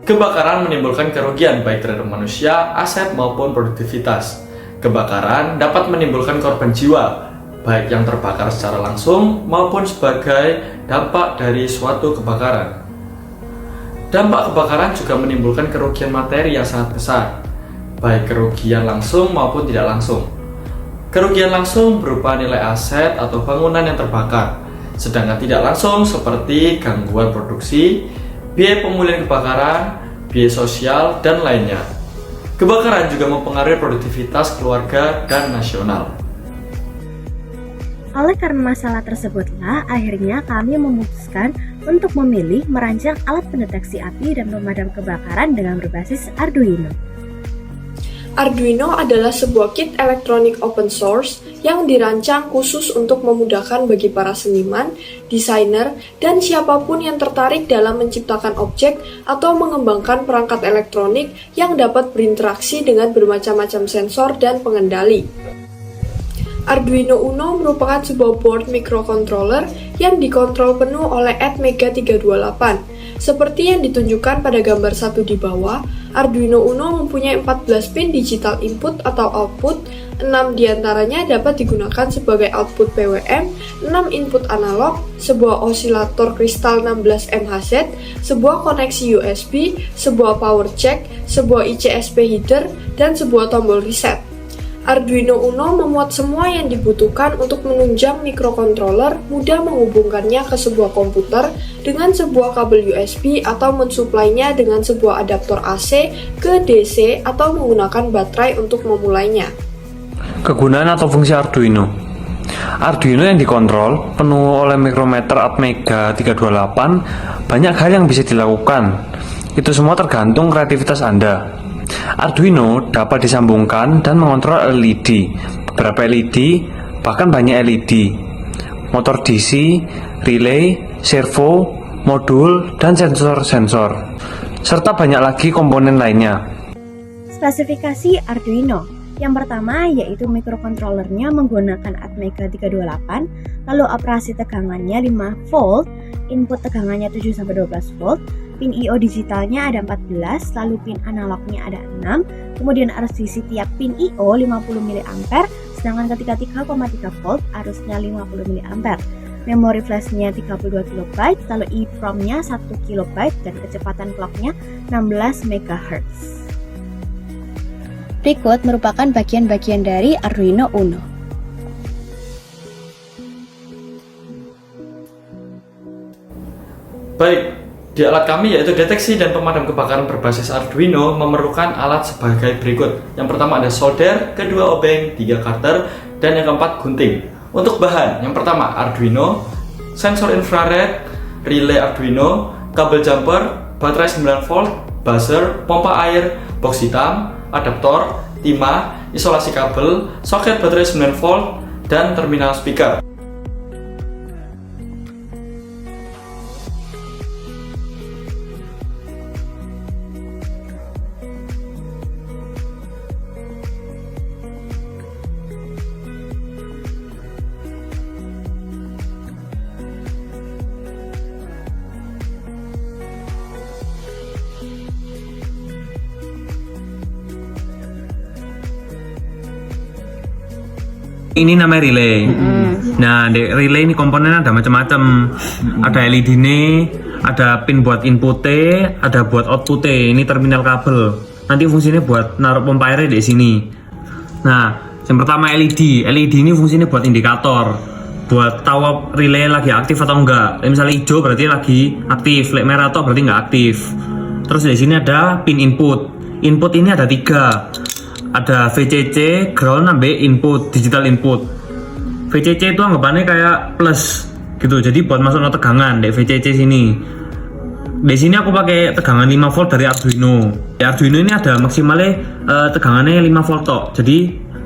Kebakaran menimbulkan kerugian baik terhadap manusia, aset maupun produktivitas. Kebakaran dapat menimbulkan korban jiwa, baik yang terbakar secara langsung maupun sebagai dampak dari suatu kebakaran. Dampak kebakaran juga menimbulkan kerugian materi yang sangat besar, baik kerugian langsung maupun tidak langsung. Kerugian langsung berupa nilai aset atau bangunan yang terbakar, sedangkan tidak langsung seperti gangguan produksi, biaya pemulihan kebakaran, biaya sosial, dan lainnya. Kebakaran juga mempengaruhi produktivitas keluarga dan nasional. Oleh karena masalah tersebutlah, akhirnya kami memutuskan untuk memilih merancang alat pendeteksi api dan pemadam kebakaran dengan berbasis Arduino. Arduino adalah sebuah kit elektronik open source yang dirancang khusus untuk memudahkan bagi para seniman, desainer, dan siapapun yang tertarik dalam menciptakan objek atau mengembangkan perangkat elektronik yang dapat berinteraksi dengan bermacam-macam sensor dan pengendali. Arduino Uno merupakan sebuah board microcontroller yang dikontrol penuh oleh Atmega328. Seperti yang ditunjukkan pada gambar 1 di bawah, Arduino Uno mempunyai 14 pin digital input atau output, 6 diantaranya dapat digunakan sebagai output PWM, 6 input analog, sebuah osilator kristal 16 MHz, sebuah koneksi USB, sebuah power jack, sebuah ICSP header, dan sebuah tombol reset. Arduino Uno memuat semua yang dibutuhkan untuk menunjang mikrokontroler, mudah menghubungkannya ke sebuah komputer dengan sebuah kabel USB atau mensuplainya dengan sebuah adaptor AC ke DC atau menggunakan baterai untuk memulainya. Kegunaan atau fungsi Arduino. Arduino yang dikontrol penuh oleh mikrometer Atmega 328, banyak hal yang bisa dilakukan. Itu semua tergantung kreativitas Anda. Arduino dapat disambungkan dan mengontrol LED, beberapa LED, bahkan banyak LED, motor DC, relay, servo, modul, dan sensor-sensor, serta banyak lagi komponen lainnya. Spesifikasi Arduino. Yang pertama yaitu mikrokontrolernya menggunakan Atmega 328, lalu operasi tegangannya 5 volt, input tegangannya 7-12 volt, pin I/O digitalnya ada 14, lalu pin analognya ada 6, kemudian arus DC tiap pin I/O 50 mA, sedangkan ketika 3,3 volt arusnya 50 mA. Memori flashnya 32 KB, lalu EEPROM-nya 1 KB, dan kecepatan clocknya 16 MHz. Berikut merupakan bagian-bagian dari Arduino Uno. Baik, di alat kami yaitu deteksi dan pemadam kebakaran berbasis Arduino memerlukan alat sebagai berikut. Yang pertama ada solder, kedua obeng, 3 karter, dan yang keempat gunting. Untuk bahan, yang pertama Arduino, sensor infrared, relay Arduino, kabel jumper, baterai 9 volt, buzzer, pompa air, box hitam, adaptor, timah, isolasi kabel, soket baterai 9 volt, dan terminal speaker. Ini namanya relay. Nah, di relay ini komponen ada macam-macam. Ada LED ini, ada pin buat input, ada buat output. Ini terminal kabel. Nanti fungsinya buat naruh pompa airnya di sini. Nah, yang pertama LED. LED ini fungsinya buat indikator, buat tahu relay lagi aktif atau enggak. Misalnya hijau berarti lagi aktif, merah atau berarti enggak aktif. Terus di sini ada pin input. Input ini ada 3. Ada VCC, ground, sampai input, digital input. VCC itu anggapannya kayak plus gitu, jadi buat masuk no tegangan di VCC sini. Di sini aku pakai tegangan 5 volt dari Arduino. Di Arduino ini ada maksimalnya tegangannya 5 volt tok. Jadi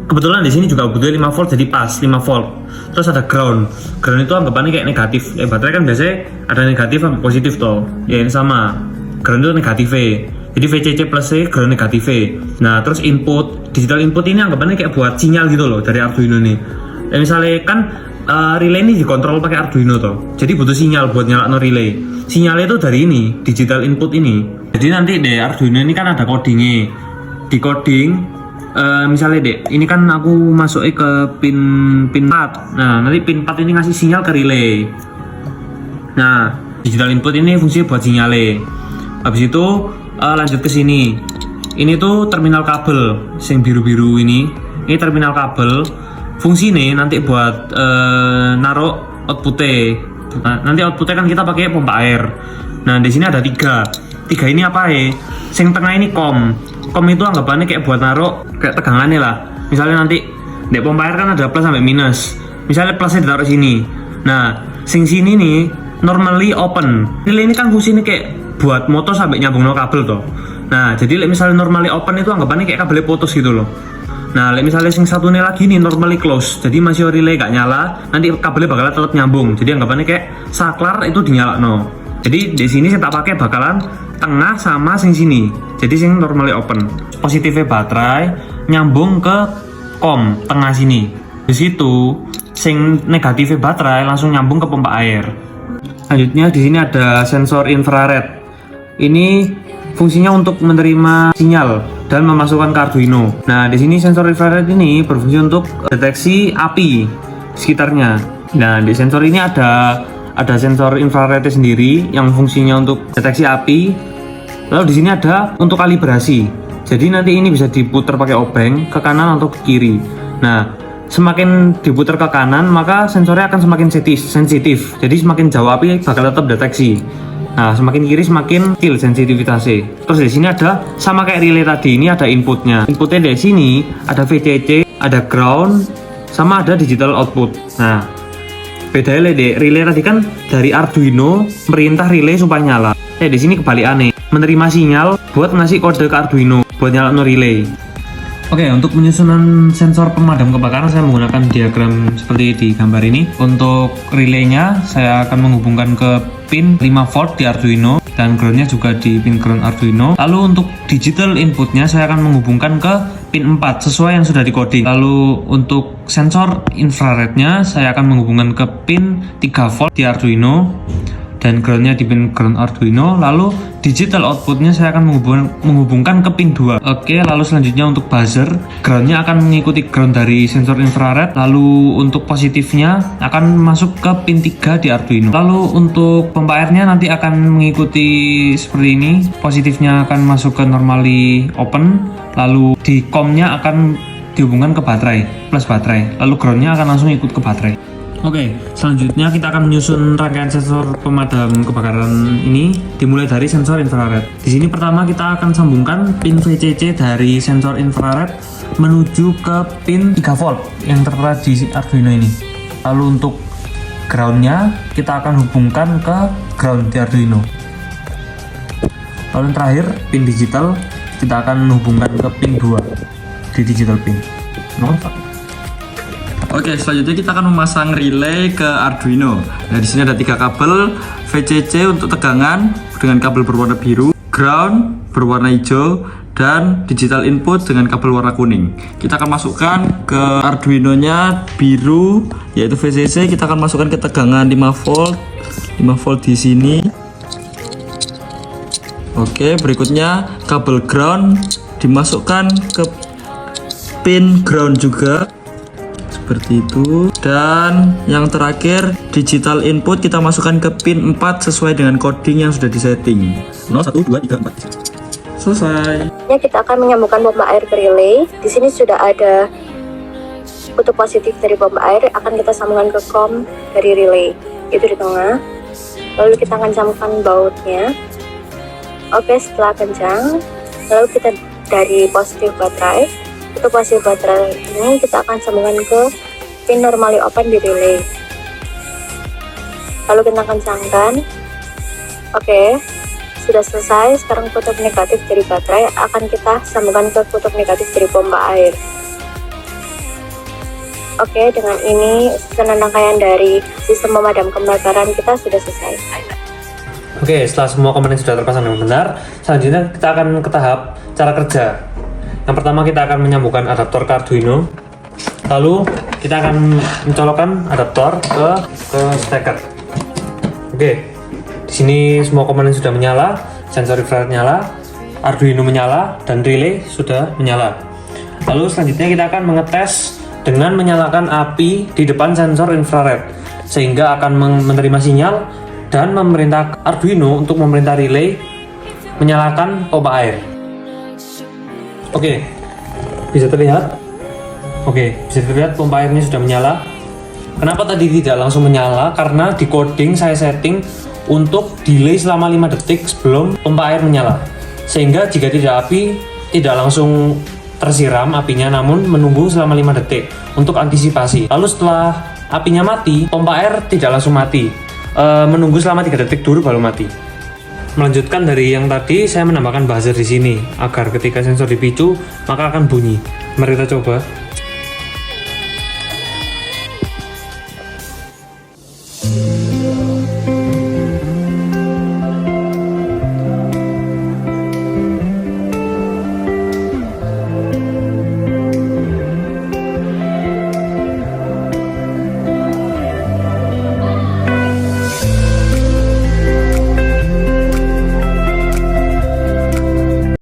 kebetulan di sini juga butuh 5 volt, jadi pas 5 volt. Terus ada ground. Ground itu anggapannya kayak negatif. Baterai kan biasanya ada negatif sama positif toh. Ya ini sama. Ground itu negatifnya. Jadi VCC plus ground negatifnya. Nah terus input, digital input ini anggapannya kayak buat sinyal gitu loh dari Arduino nih. Misalnya kan relay ini dikontrol pakai Arduino toh. Jadi butuh sinyal buat nyalakan relay. Sinyalnya itu dari ini, digital input ini. Jadi nanti deh Arduino ini kan ada codingnya. Di coding misalnya deh, ini kan aku masukin ke pin 4. Nah, nanti pin 4 ini ngasih sinyal ke relay. Nah, digital input ini fungsinya buat sinyale. Habis itu lanjut ke sini. Ini tuh terminal kabel, yang biru-biru ini. Ini terminal kabel. Fungsi nih nanti buat naruh outputnya. Nanti outputnya kan kita pakai pompa air. Nah, di sini ada 3 ini apa ya? Yang tengah ini kom itu anggapannya kayak buat naruh kayak tegangannya lah. Misalnya nanti di pompa air kan ada plus sampai minus. Misalnya plusnya ditaruh sini. Nah, sini nih normally open. Relay ini kan fungsinya kayak buat motor sampai nyambung no kabel toh. Nah, jadi misalnya normally open itu anggapannya kayak kabelnya putus gitu loh. Nah, misalnya sing satu ini lagi nih normally close. Jadi masih relay gak nyala, nanti kabelnya bakalan tetap nyambung. Jadi anggapannya kayak saklar itu dinyala no. Jadi di sini saya tak pakai bakalan tengah sama sing sini. Jadi sing normally open. Positifnya baterai nyambung ke kom tengah sini. Di situ sing negatifnya baterai langsung nyambung ke pompa air. Selanjutnya di sini ada sensor infrared. Ini fungsinya untuk menerima sinyal dan memasukkan ke Arduino. Nah, di sini sensor infrared ini berfungsi untuk deteksi api sekitarnya. Nah, di sensor ini ada sensor infrared sendiri yang fungsinya untuk deteksi api. Lalu di sini ada untuk kalibrasi. Jadi nanti ini bisa diputar pakai obeng ke kanan atau ke kiri. Nah, semakin diputar ke kanan maka sensornya akan semakin sensitif. Jadi semakin jauh api bakal tetap deteksi. Nah, semakin kiri semakin kecil sensitivitasnya. Terus di sini ada sama kayak relay tadi, ini ada inputnya. Inputnya dari sini ada VCC, ada ground, sama ada digital output. Nah, bedanya deh, relay tadi kan dari Arduino merintah relay supaya nyala. Di sini kebalikannya, menerima sinyal buat ngasih kode ke Arduino buat nyala relay. Oke, untuk penyusunan sensor pemadam kebakaran saya menggunakan diagram seperti di gambar ini. Untuk relaynya saya akan menghubungkan ke pin 5 volt di Arduino dan groundnya juga di pin ground Arduino. Lalu untuk digital inputnya saya akan menghubungkan ke pin 4 sesuai yang sudah di coding. Lalu untuk sensor infrarednya saya akan menghubungkan ke pin 3 volt di Arduino dan groundnya di pin ground Arduino. Lalu digital outputnya saya akan menghubungkan ke pin 2. Oke, lalu selanjutnya untuk buzzer, groundnya akan mengikuti ground dari sensor infrared. Lalu untuk positifnya akan masuk ke pin 3 di Arduino. Lalu untuk pompa airnya nanti akan mengikuti seperti ini. Positifnya akan masuk ke normally open. Lalu di comnya akan dihubungkan ke baterai, plus baterai. Lalu groundnya akan langsung ikut ke baterai. Oke, selanjutnya kita akan menyusun rangkaian sensor pemadam kebakaran ini dimulai dari sensor infrared. Di sini pertama kita akan sambungkan pin VCC dari sensor infrared menuju ke pin 3 volt yang tertera di Arduino ini. Lalu untuk groundnya kita akan hubungkan ke ground di Arduino. Lalu yang terakhir pin digital kita akan hubungkan ke pin 2 di digital pin. Oke, selanjutnya kita akan memasang relay ke Arduino. Nah, di sini ada 3 kabel VCC untuk tegangan dengan kabel berwarna biru, ground berwarna hijau, dan digital input dengan kabel warna kuning. Kita akan masukkan ke Arduino-nya biru, yaitu VCC. Kita akan masukkan ke tegangan 5 volt di sini. Oke, berikutnya kabel ground dimasukkan ke pin ground juga. Seperti itu. Dan yang terakhir digital input kita masukkan ke pin 4 sesuai dengan coding yang sudah disetting. 0 1 2 3 4. Selesai. Ya, kita akan menyambungkan pompa air ke relay. Di sini sudah ada kutub positif dari pompa air, akan kita sambungkan ke com dari relay. Itu di tengah. Lalu kita akan sambungkan bautnya. Oke, setelah kencang, lalu kita dari positif baterai. Untuk positif baterai ini kita akan sambungkan ke pin normally open di relay. Lalu kita kencangkan. Oke, sudah selesai. Sekarang kutub negatif dari baterai akan kita sambungkan ke kutub negatif dari pompa air. Oke, dengan ini rangkaian dari sistem pemadam kebakaran kita sudah selesai. Oke, setelah semua komponen sudah terpasang dengan benar, selanjutnya kita akan ke tahap cara kerja. Yang pertama kita akan menyambungkan adaptor ke Arduino. Lalu kita akan mencolokkan adaptor ke steker. Oke, di sini semua komponen sudah menyala. sensor infrared nyala, Arduino menyala, dan relay sudah menyala. Lalu selanjutnya kita akan mengetes dengan menyalakan api di depan sensor infrared, sehingga akan menerima sinyal dan memerintah Arduino untuk memerintah relay menyalakan pompa air. Oke, bisa terlihat? Oke, bisa terlihat pompa airnya sudah menyala. Kenapa tadi tidak langsung menyala? Karena di coding saya setting untuk delay selama 5 detik sebelum pompa air menyala. Sehingga jika tidak api, tidak langsung tersiram apinya, namun menunggu selama 5 detik untuk antisipasi. Lalu setelah apinya mati, pompa air tidak langsung mati. Menunggu selama 3 detik dulu baru mati. Melanjutkan dari yang tadi, saya menambahkan buzzer di sini agar ketika sensor dipicu maka akan bunyi. Mari kita coba.